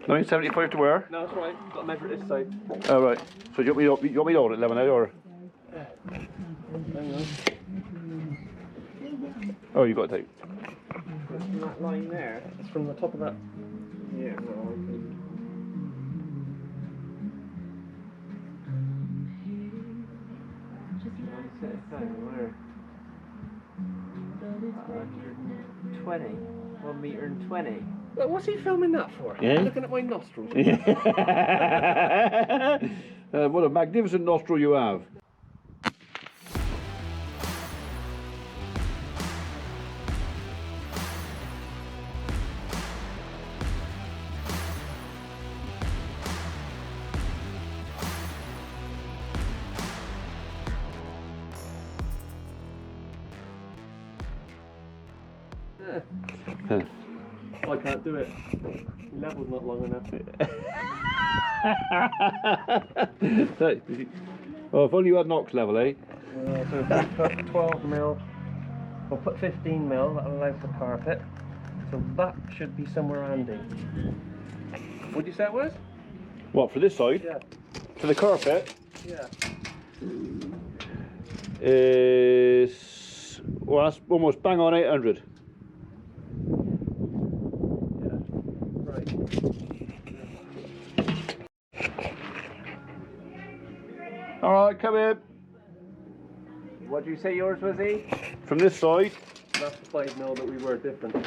975 to where? No, that's right. Got to measure it this side. Oh, right. So you want me to order it, lemonade, or? Hang on. Oh, you got to take. From that line there. It's from the top of that. Yeah, no, I think. Where? 120. 1 metre and 20. Look, what's he filming that for? Yeah. Looking at my nostrils. What a magnificent nostril you have. I can't do it. The level's not long enough. Oh, if only you had Knox level, eh? So if we put 12 mil, we'll put 15 mil, that'll allow for carpet. So that should be somewhere handy. What did you say it was? What, for this side? Yeah. For the carpet? Yeah. Is... Well, that's almost bang on 800. Alright, come in. What did you say yours was, E? From this side. That's the 5 mil that we were different.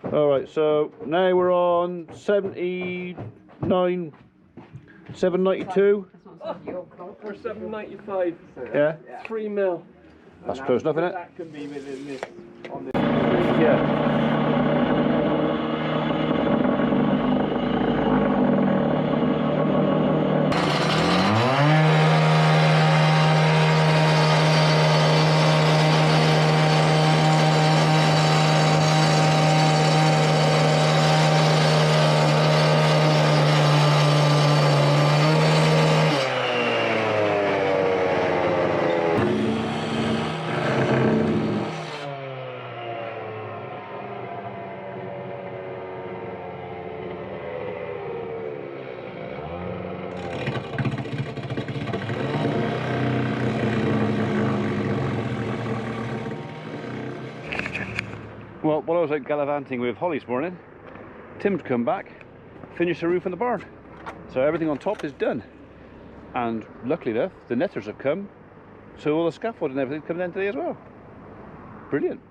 Alright, so now we're on 79, 792. We're 795. Yeah. 3 mil. That's close enough, isn't it? That can be within this. On this. Yeah. Well, while I was out gallivanting with Holly this morning, Tim's come back, finished the roof on the barn. So everything on top is done. And luckily enough, the netters have come, so all the scaffold and everything coming in today as well. Brilliant.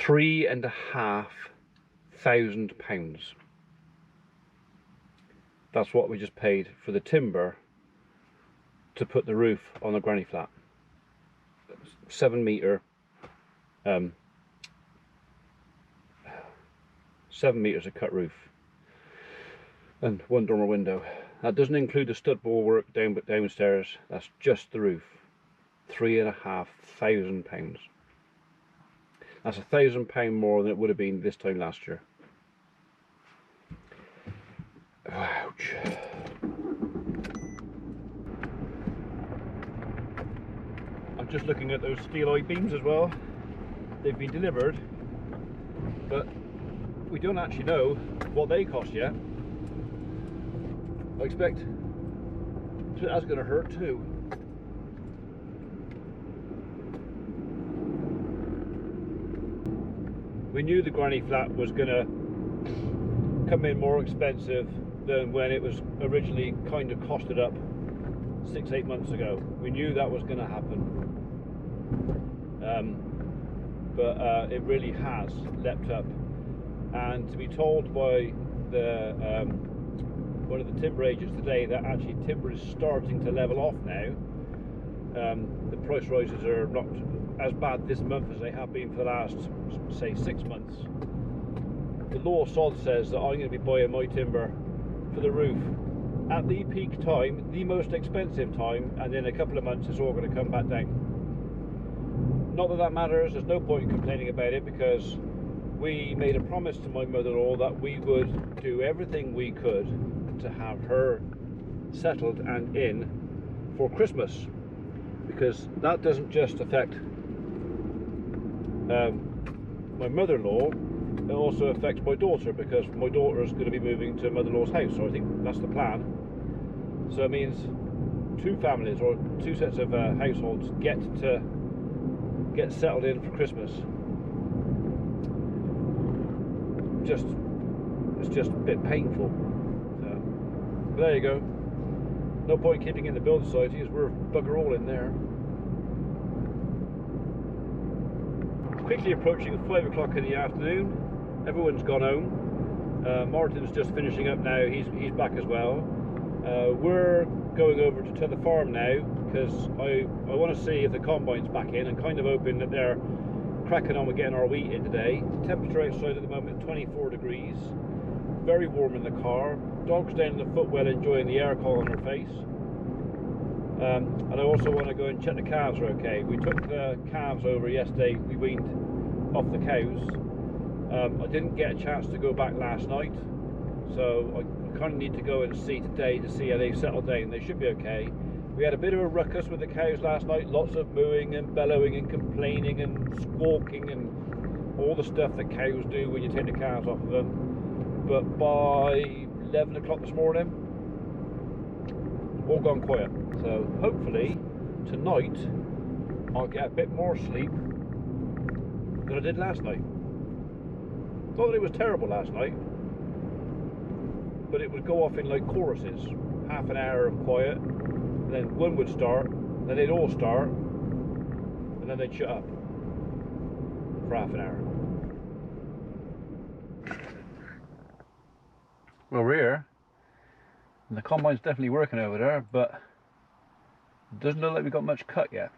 £3,500. That's what we just paid for the timber to put the roof on the granny flat. 7 metre, 7 metres of cut roof and 1 dormer window. That doesn't include the stud ball work downstairs. That's just the roof. £3,500. That's £1,000 more than it would have been this time last year. Ouch. I'm just looking at those steel I-beams as well. They've been delivered, but we don't actually know what they cost yet. I expect that's going to hurt too. We knew the granny flat was going to come in more expensive than when it was originally kind of costed up 6-8 months ago. We knew that was going to happen, but it really has leapt up. And to be told by the one of the timber agents today that actually timber is starting to level off now, the price rises are not as bad this month as they have been for the last, say, 6 months. The law of sod says that I'm going to be buying my timber for the roof at the peak time, the most expensive time, and in a couple of months it's all going to come back down. Not that that matters, there's no point in complaining about it, because we made a promise to my mother-in-law that we would do everything we could to have her settled and in for Christmas, because that doesn't just affect my mother-in-law, it also affects my daughter, because my daughter is going to be moving to mother-in-law's house, so I think that's the plan. So it means 2 families or 2 sets of households get settled in for Christmas. It's just a bit painful. So, but there you go. No point keeping in the building society, as we're bugger all in there. Quickly approaching 5 o'clock in the afternoon. Everyone's gone home. Martin's just finishing up now. He's back as well. We're going over to the farm now, because I want to see if the combine's back in, and kind of hoping that they're cracking on with getting our wheat in today. The temperature outside at the moment is 24 degrees. Very warm in the car. Dog's down in the footwell enjoying the aircon on her face. And I also want to go and check the calves are okay. We took the calves over yesterday. We weaned off the cows. I didn't get a chance to go back last night, so I kind of need to go and see today to see how they've settled down. They should be okay. We had a bit of a ruckus with the cows last night, lots of mooing and bellowing and complaining and squawking and all the stuff that cows do when you take the calves off of them. But by 11 o'clock this morning, all gone quiet. So hopefully tonight I'll get a bit more sleep than I did last night. Not that it was terrible last night, but it would go off in like choruses. Half an hour of quiet, and then one would start, then they'd all start, and then they'd shut up for half an hour. Well, we're here, and the combine's definitely working over there, but it doesn't look like we've got much cut yet.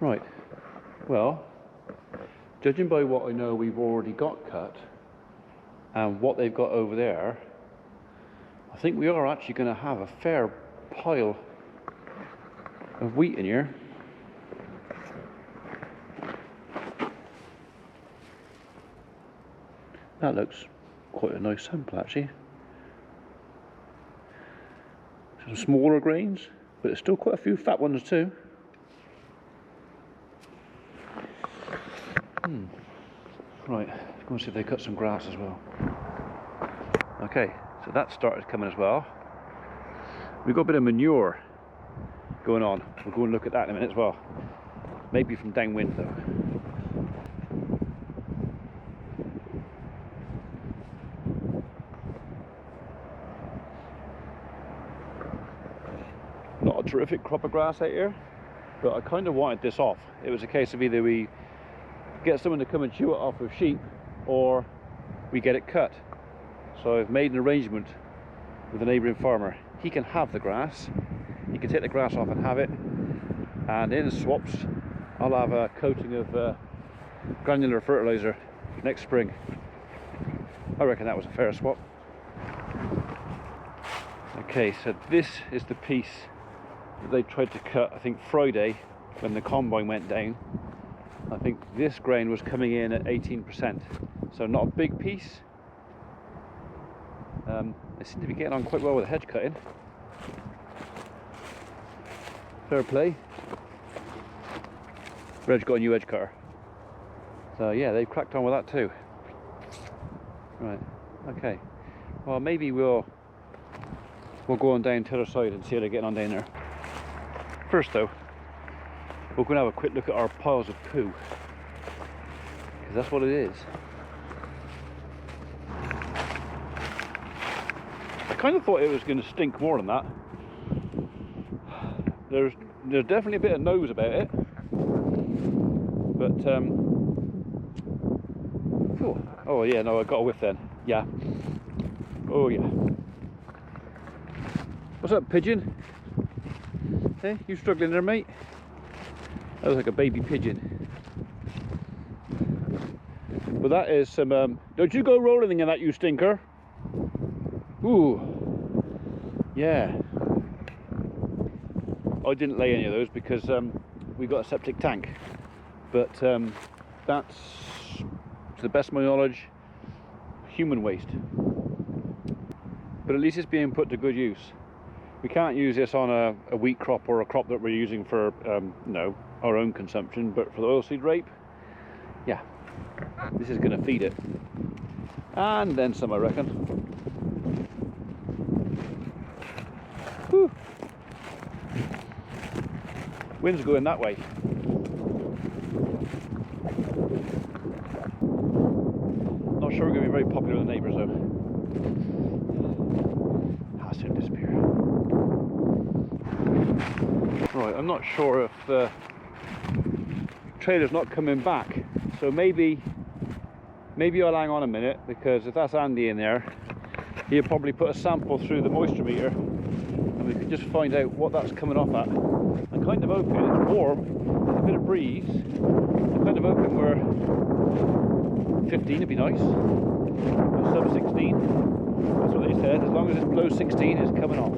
Right, well, judging by what I know we've already got cut and what they've got over there, I think we are actually going to have a fair pile of wheat in here. That looks quite a nice sample actually. Some smaller grains, but there's still quite a few fat ones too. Right, let's go and see if they cut some grass as well. Okay, so that started coming as well. We've got a bit of manure going on. We'll go and look at that in a minute as well. Maybe from downwind though. not a terrific crop of grass out here, but I kind of wanted this off. It was a case of either we get someone to come and chew it off with sheep, or we get it cut. So I've made an arrangement with a neighbouring farmer. He can have the grass, he can take the grass off and have it, and in swaps I'll have a coating of granular fertilizer next spring. I reckon that was a fair swap. Okay, so this is the piece that they tried to cut, I think Friday, when the combine went down. I think this grain was coming in at 18%, so not a big piece. They seem to be getting on quite well with the hedge cutting. Fair play. Reg got a new edge cutter, so yeah, they've cracked on with that too. Right, okay. Well, maybe we'll go on down to the other side and see how they're getting on down there. First though, we're going to have a quick look at our piles of poo, because that's what it is. I kind of thought it was going to stink more than that. There's definitely a bit of nose about it, but oh yeah, no, I got a whiff then. Yeah. Oh yeah. What's up, pigeon? Hey, you struggling there, mate? That was like a baby pigeon. But that is some, don't you go roll anything in that, you stinker. Ooh. Yeah. I didn't lay any of those because we got a septic tank. But that's, to the best of my knowledge, human waste. But at least it's being put to good use. We can't use this on a wheat crop or a crop that we're using for our own consumption, but for the oilseed rape, yeah, this is going to feed it. And then some, I reckon. Whew. Wind's going that way. Not sure we're going to be very popular with the neighbours though. I'll soon disappear. Right, I'm not sure if the trailer's not coming back, so maybe I'll hang on a minute, because if that's Andy in there, he'll probably put a sample through the moisture meter and we can just find out what that's coming off at. I'm kind of hoping it's warm, there's a bit of breeze. I'm kind of hoping we're 15 would be nice, or sub 16. That's what they said. As long as it's below 16, it's coming off.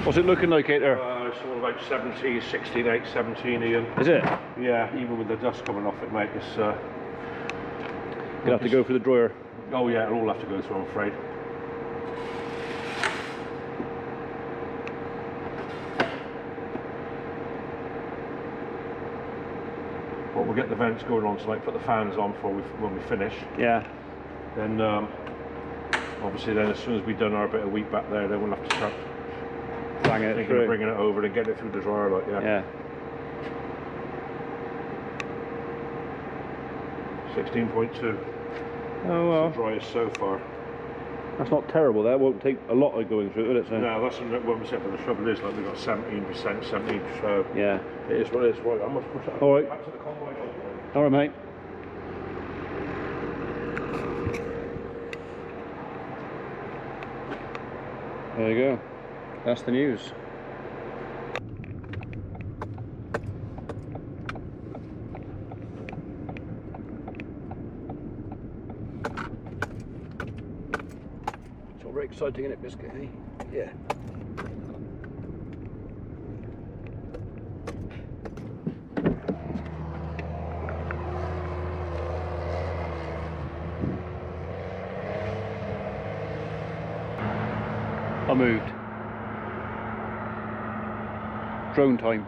What's it looking like out there? It's all about 17, 16, 8, 17, Ian. Is it? Yeah, even with the dust coming off it, mate, it's... You'll have to go for the dryer. Oh yeah, it'll all have to go through, I'm afraid. But we'll get the vents going on, so like put the fans on before when we finish. Yeah. Then obviously then as soon as we've done our bit of wheat back there, then we'll have to start Banging it thinking through. of bringing it over and getting it through the dryer, like, yeah. Yeah. 16.2. Oh well. It's the driest so far. That's not terrible. That won't take a lot of going through, will it? So. No, that's what we said, but the trouble is, like, we've got 17%, 17, so Yeah. it is what it is. Right, I must push that All right. back to the convoy. All right, mate. There you go. That's the news. It's all very exciting, isn't it, Biscuit? Eh? Yeah. I moved. Drone time.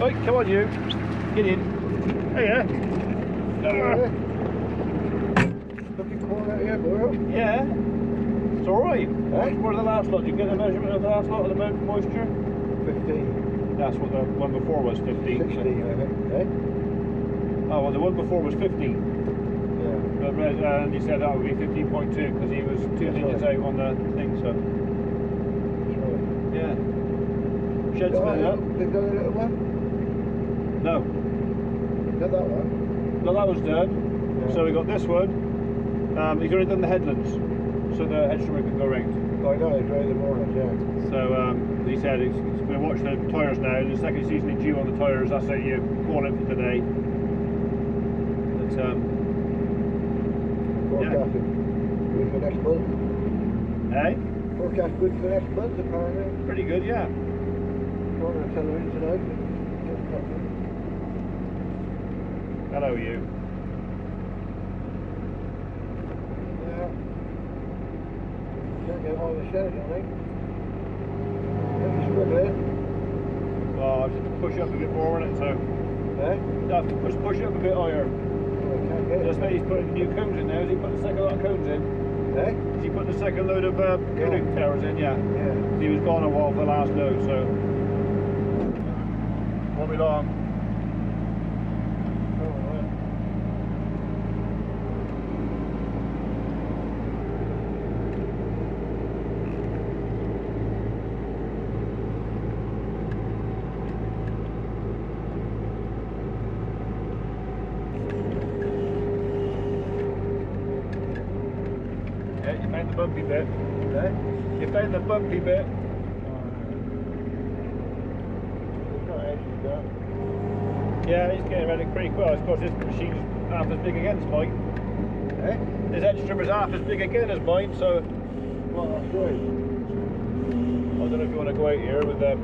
Right, come on you. Get in. Hey, yeah. Looking cold out here, boy. Yeah. It's alright. Where's the last lot? Did you get the measurement of the last lot of the moisture? 15. That's what the one before was, 15. 16, I think. Eh? Oh, well, the one before was 15. Yeah. And you said that would be 15.2 because he was 2 digits out on the thing, so. That's right. Yeah. Shed's filling up. They've done a little one? No. Not that one. No, that was done. Yeah. So we got this one. He's already done the headlands, so the hedge trimmer can go round. Oh, I know, they dried the mornings, yeah. So he said he's going to watch the tyres now. The second season is due on the tyres. That's how you call it for today. But Forecast good for next month. hey, Forecast good for next month, apparently. pretty good, yeah. On the television tonight. Hello, you. Yeah. Can't get all the shed, I think. You're struggling. Well, I just push up a bit more on it, so Eh? I have to push it up a bit higher. Oh, I can't get it. Just he's putting new cones in now. Has he put the second lot of cones in? Eh? Has he put the second load of cooling towers in? Yeah. Yeah. He was gone a while for the last load, so won't be long. Oh, right. Yeah, you found the bumpy bit. Eh? You found the bumpy bit. Not actually done. Yeah, he's getting ready pretty quick. Of course, this machine's half as big again as mine. Eh? This edge trimmer's half as big again as mine, so Well, that's good. I don't know if you want to go out here with the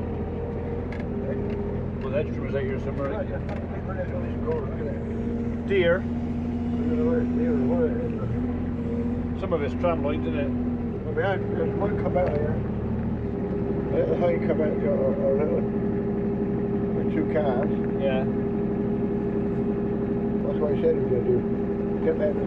edge trimmers out here somewhere. Right, just look at this road, look at it. Deer. Look at where it's near the water. Some of it's tram lines, isn't it? Well, there's one come out here. Little how you come out here, or little with 2 cars. Yeah. That's what he said he was going to do.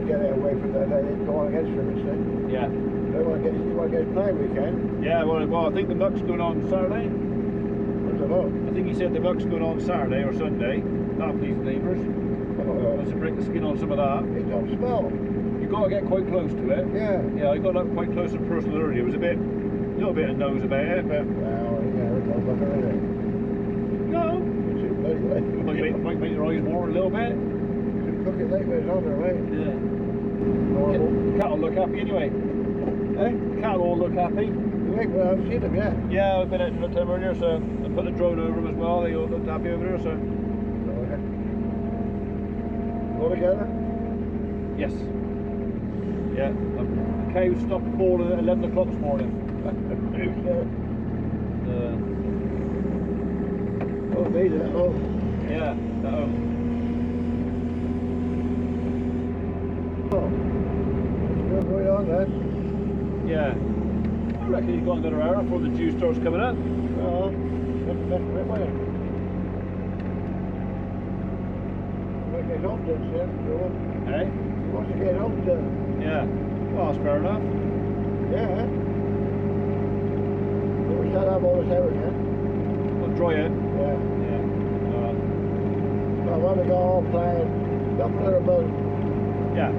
Get it away from that. They go on against him instead. Yeah. They want to get his play weekend. Yeah, well, I think the muck's going on Saturday. I don't know. I think he said the muck's going on Saturday or Sunday. That'll please the neighbours. Let's break the skin on some of that. It don't smell. You've got to get quite close to it. Yeah. Yeah, I got up quite close and personal earlier. It was a little bit of nose about it, but Well, yeah, it don't look at it. no. It's too late, like. Might make your eyes water a little bit. You can cook it late when it's on there, right? Yeah. Normal. The cat will look happy anyway. Eh? The cat will all look happy. You like, well, I haven't seen them yet. Yeah, I've been out to look at them earlier, so I put the drone over them as well. They all looked happy over there, so All together? yes. Yeah. The cow stopped falling at 11 o'clock this morning. Oh, made it. Oh. Yeah. Oh. What's going on then? Yeah. I reckon he's got another hour before the juice starts coming up. Oh. That's right, wait. Make it home then, Sam. Eh? He wants to get home done. Yeah. Well, that's fair enough. Yeah. But we can't have all this out again. We'll dry it. Yeah. Yeah. Well, when we got all planned, got another about, Yeah.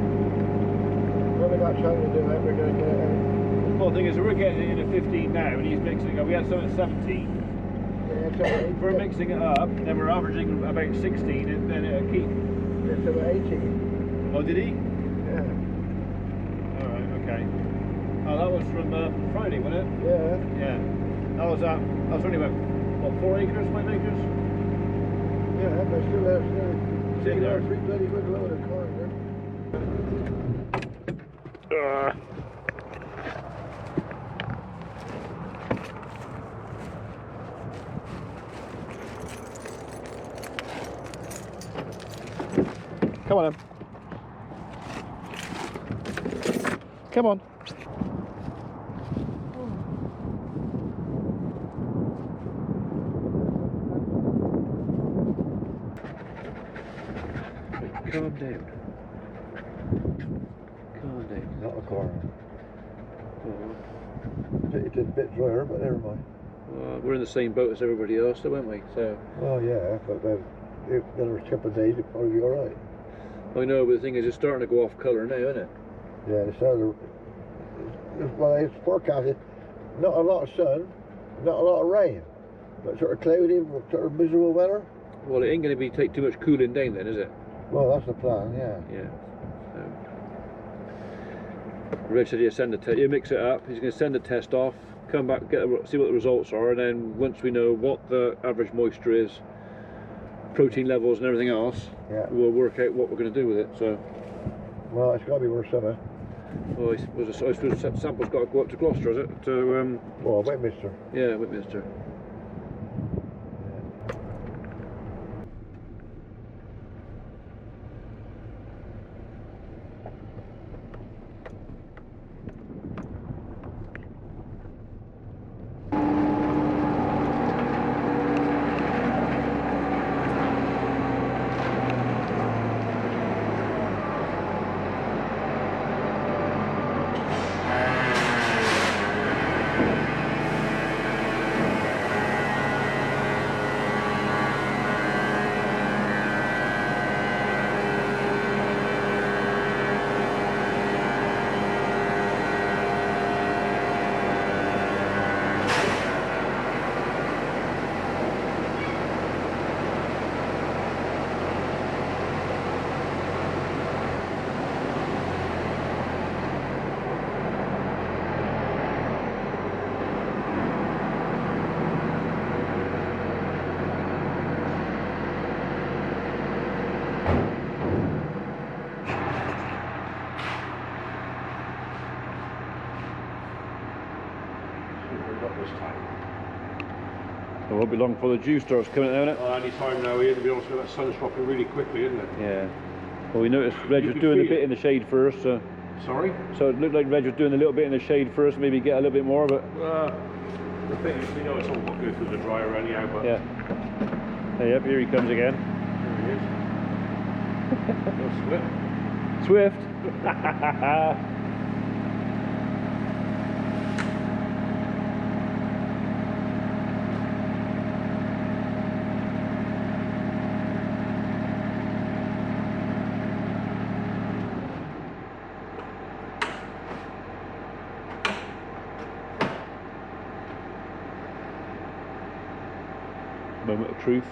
when we got trying to do it, we're going to get it out. Well, the thing is, we're getting it in at 15 now, and he's mixing it. We had some at 17. Yeah, it's all right. We're mixing it up, then we're averaging about 16, and then it'll keep. It's about 18. Oh, did he? Yeah. Alright, okay. Oh, that was from Friday, wasn't it? Yeah. Yeah. That was only about, what, 4 acres, 5 acres? Yeah, but still have Sitting there. 3 bloody good load of corn there. Come on, then. Come on. Calm down. Calm down. Not a corner. Oh. It's a bit drier, but never mind. Well, we're in the same boat as everybody else, though, aren't we? So. Well, yeah, but if another couple of days, it'll probably be all right. I know, but the thing is, it's starting to go off colour now, isn't it? Yeah, it's forecasted. Not a lot of sun, not a lot of rain, but sort of cloudy, sort of miserable weather. Well, it ain't going to take too much cooling down then, is it? Well, that's the plan, yeah. Yeah. Reg said he'll mix it up. He's going to send the test off, come back, see what the results are, and then once we know what the average moisture is, protein levels and everything else, Yeah. we'll work out what we're going to do with it. So, Well, it's got to be worth summer. well, I suppose the sample's got to go up to Gloucester, is it? To Well, Westminster. yeah, Whitminster. It won't be long before the dew starts coming out, won't it? Any time now, Ian, to be honest with you, that sun's dropping really quickly, isn't it? Yeah. Well, we noticed Reg was can doing a feel bit it. in the shade first, so Sorry? it looked like Reg was doing a little bit in the shade first, maybe get a little bit more, but The thing is, we know it's all got to go through the dryer anyhow, but yeah. Yep, here he comes again. there he is. Little split. Swift. Moment of truth.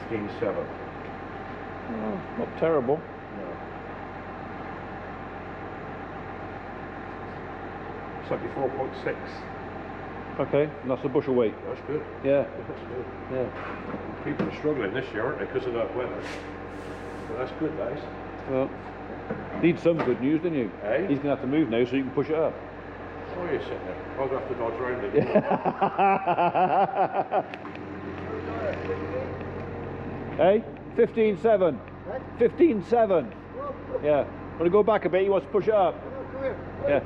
15.7. Oh, not terrible. No. It's like 4.6. Okay, and that's a bushel weight. That's good. Yeah, That's good. yeah. People are struggling this year, aren't they, because of that weather? But that's good, that is. Well, need some good news, didn't you? Eh? He's going to have to move now so you can push it up. Oh, you're sitting there. I'll have to dodge around it. Hey, 15.7. 15.7. Yeah. Want to go back a bit? He wants to push it up. Yeah.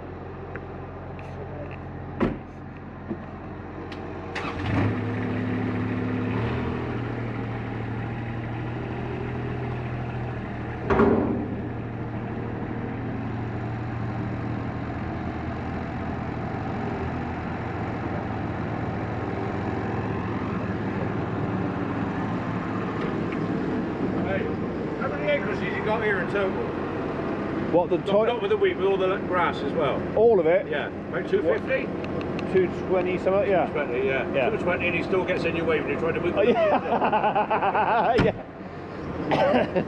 How many acres have you got here in total? What the Not with the wheat, with all the grass as well. all of it? Yeah, about 250? 220 something, yeah. 20, yeah. Yeah. 220, and he still gets in your way when you're trying to move. Oh, yeah. Yeah.